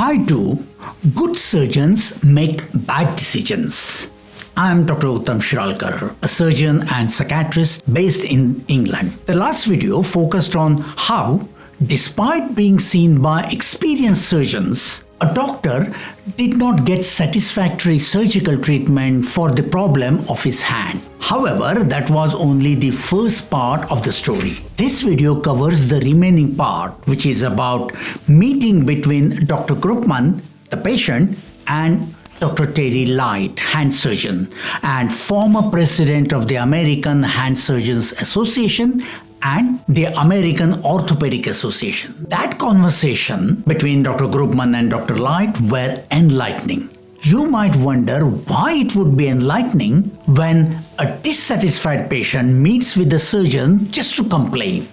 Why do good surgeons make bad decisions? I am Dr.Uttam Shiralkar, a surgeon and psychiatrist based in England. The last video focused on how, despite being seen by experienced surgeons, a doctor did not get satisfactory surgical treatment for the problem of his hand. However, that was only the first part of the story. This video covers the remaining part, which is about meeting between Dr. Groopman, the patient, and Dr. Terry Light, hand surgeon, and former president of the American Hand Surgeons Association and the American Orthopedic Association. That conversation between Dr. Groopman and Dr. Light were enlightening. You might wonder why it would be enlightening when a dissatisfied patient meets with the surgeon just to complain.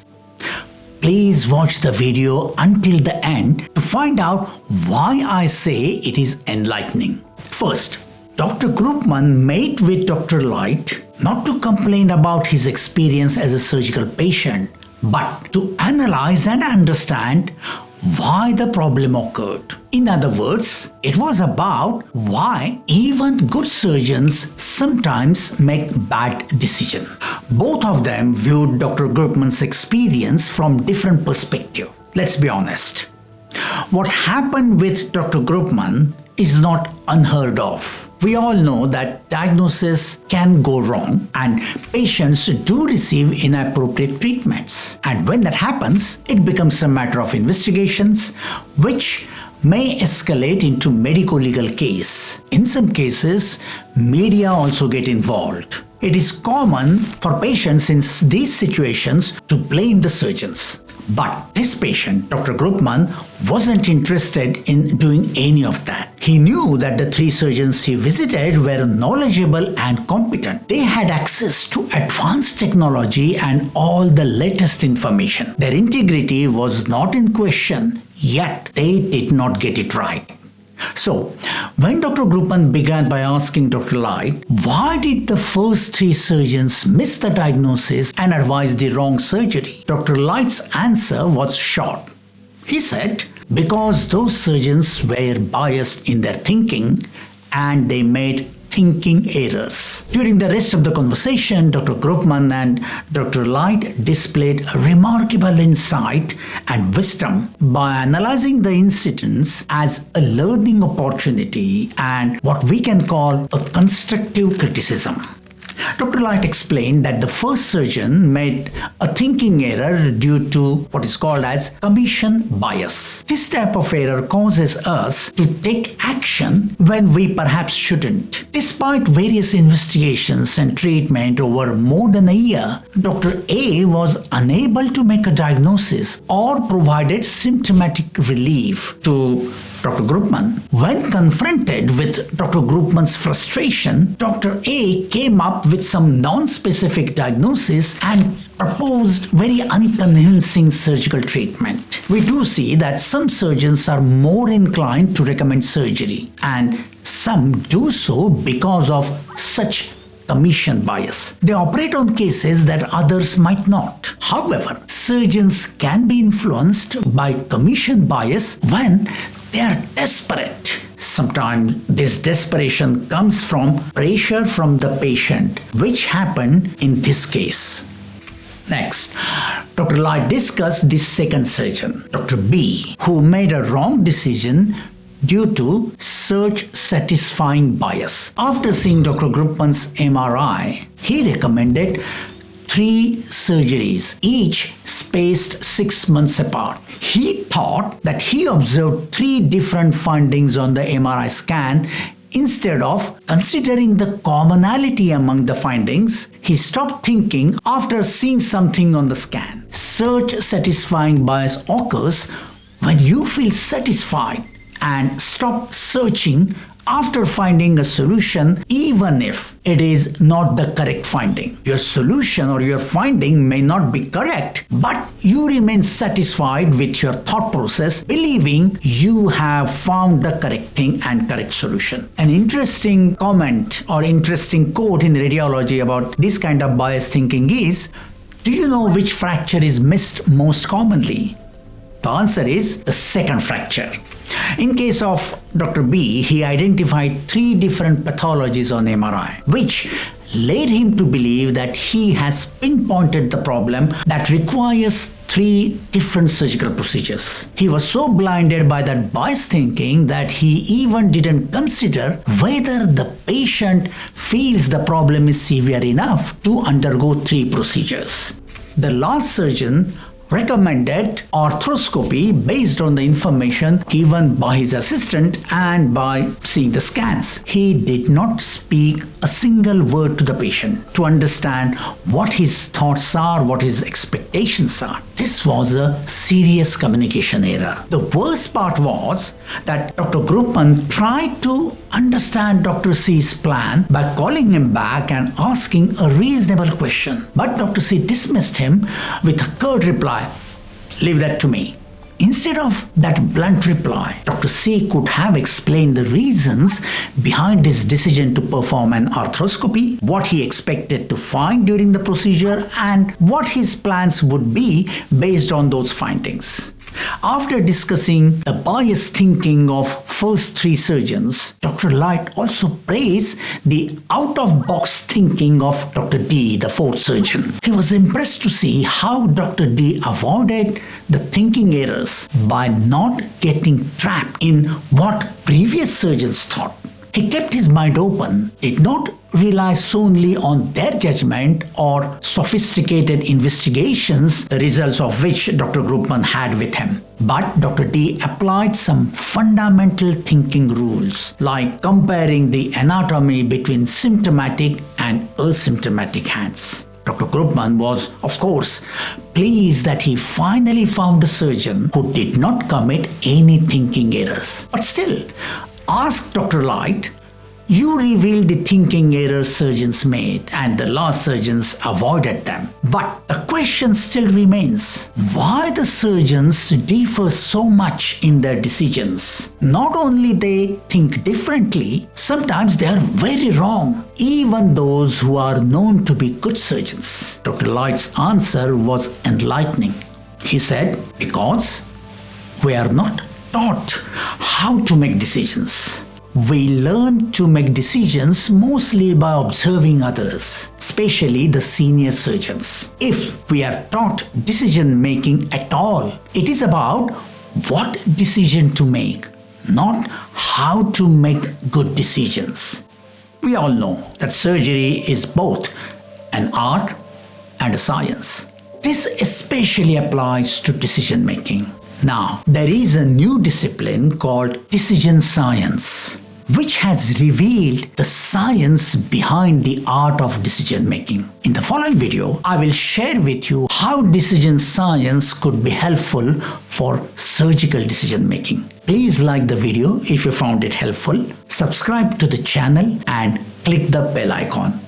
Please watch the video until the end to find out why I say it is enlightening. First, Dr. Groopman met with Dr. Light not to complain about his experience as a surgical patient, but to analyze and understand why the problem occurred. In other words, it was about why even good surgeons sometimes make bad decisions. Both of them viewed Dr. Groopman's experience from different perspectives. Let's be honest. What happened with Dr. Groopman is not unheard of. We all know that diagnosis can go wrong and patients do receive inappropriate treatments. And when that happens, it becomes a matter of investigations which may escalate into medico-legal case. In some cases, media also get involved. It is common for patients in these situations to blame the surgeons. But this patient, Dr. Groopman, wasn't interested in doing any of that. He knew that the three surgeons he visited were knowledgeable and competent. They had access to advanced technology and all the latest information. Their integrity was not in question, yet they did not get it right. So, when Dr. Groopman began by asking Dr. Light, why did the first three surgeons miss the diagnosis and advise the wrong surgery? Dr. Light's answer was short. He said, because those surgeons were biased in their thinking and they made thinking errors. During the rest of the conversation, Dr. Groopman and Dr. Light displayed remarkable insight and wisdom by analyzing the incidents as a learning opportunity and what we can call a constructive criticism. Dr. Light explained that the first surgeon made a thinking error due to what is called as commission bias. This type of error causes us to take action when we perhaps shouldn't. Despite various investigations and treatment over more than a year, Dr. A was unable to make a diagnosis or provided symptomatic relief to Dr. Groopman. When confronted with Dr. Groopman's frustration, Dr. A came up with some non-specific diagnosis and proposed very unconvincing surgical treatment. We do see that some surgeons are more inclined to recommend surgery, and some do so because of such commission bias. They operate on cases that others might not. However, surgeons can be influenced by commission bias when they are desperate. Sometimes this desperation comes from pressure from the patient, which happened in this case. Next, Dr. Light discussed the second surgeon, Dr. B, who made a wrong decision due to search satisfying bias. After seeing Dr. Groopman's MRI, he recommended 3 surgeries, each spaced 6 months apart. He thought that he observed 3 different findings on the MRI scan. Instead of considering the commonality among the findings, he stopped thinking after seeing something on the scan. Search satisfying bias occurs when you feel satisfied and stop searching after finding a solution, even if it is not the correct finding. Your solution or your finding may not be correct, but you remain satisfied with your thought process, believing you have found the correct thing and correct solution. An interesting comment or interesting quote in radiology about this kind of biased thinking is, do you know which fracture is missed most commonly? The answer is the second fracture. In case of Dr. B, he identified 3 different pathologies on MRI, which led him to believe that he has pinpointed the problem that requires 3 different surgical procedures. He was so blinded by that biased thinking that he even didn't consider whether the patient feels the problem is severe enough to undergo 3 procedures. The last surgeon recommended arthroscopy based on the information given by his assistant and by seeing the scans. He did not speak a single word to the patient to understand what his thoughts are, what his expectations are. This was a serious communication error. The worst part was that Dr. Groopman tried to understand Dr. C's plan by calling him back and asking a reasonable question. But Dr. C dismissed him with a curt reply, "Leave that to me." Instead of that blunt reply, Dr. C could have explained the reasons behind his decision to perform an arthroscopy, what he expected to find during the procedure, and what his plans would be based on those findings. After discussing the biased thinking of first 3 surgeons, Dr. Light also praised the out-of-box thinking of Dr. D, the 4th surgeon. He was impressed to see how Dr. D avoided the thinking errors by not getting trapped in what previous surgeons thought. He kept his mind open, did not rely solely on their judgment or sophisticated investigations, the results of which Dr. Groopman had with him. But Dr. D applied some fundamental thinking rules, like comparing the anatomy between symptomatic and asymptomatic hands. Dr. Groopman was, of course, pleased that he finally found a surgeon who did not commit any thinking errors. But still, asked Dr. Light, "You revealed the thinking errors surgeons made and the last surgeons avoided them. But the question still remains, why the surgeons differ so much in their decisions? Not only they think differently, sometimes they are very wrong, even those who are known to be good surgeons." Dr. Light's answer was enlightening. He said, "Because we are not taught how to make decisions. We learn to make decisions mostly by observing others, especially the senior surgeons. If we are taught decision making at all, it is about what decision to make, not how to make good decisions." We all know that surgery is both an art and a science. This especially applies to decision making. Now, there is a new discipline called decision science, which has revealed the science behind the art of decision making. In the following video, I will share with you how decision science could be helpful for surgical decision making. Please like the video if you found it helpful, subscribe to the channel and click the bell icon.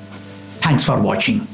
Thanks for watching.